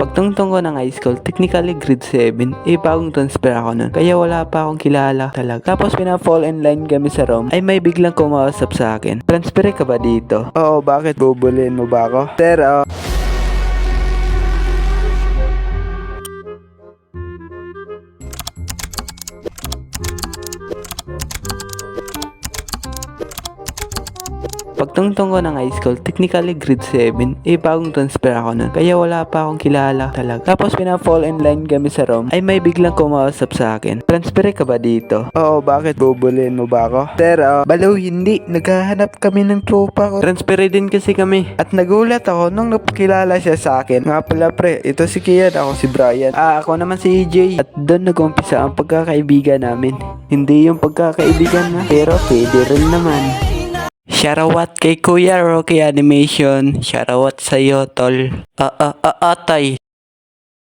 Pagtungtong ko ng high school, technically grade 7, bagong transfer ako nun. Kaya wala pa akong kilala talaga. Tapos pina-fall in line kami sa room, ay may biglang kumausap sa akin. Transfer ka ba dito? Oo, bakit? Bubulin mo ba ako? Sir, Pagtungtong ko ng high school, technically grade 7, bagong transfer ako nun. Kaya wala pa akong kilala talaga. Tapos pina-fall in line kami sa room, ay may biglang kumausap sa akin. Transfer ka ba dito? Oo, bakit? Bubulin mo ba ako? Sir, balaw hindi. Naghahanap kami ng tropa ko. Transfer din kasi kami. At nagulat ako nung napakilala siya sa akin. Nga pala pre, ito si Kian, ako si Brian. Ako naman si EJ. At doon nag-umpisa ang pagkakaibigan namin. Hindi yung pagkakaibigan na, pero pwede rin naman. Shoutout kay Kuya Rocky Animation. Shoutout sa'yo, tol. Atay.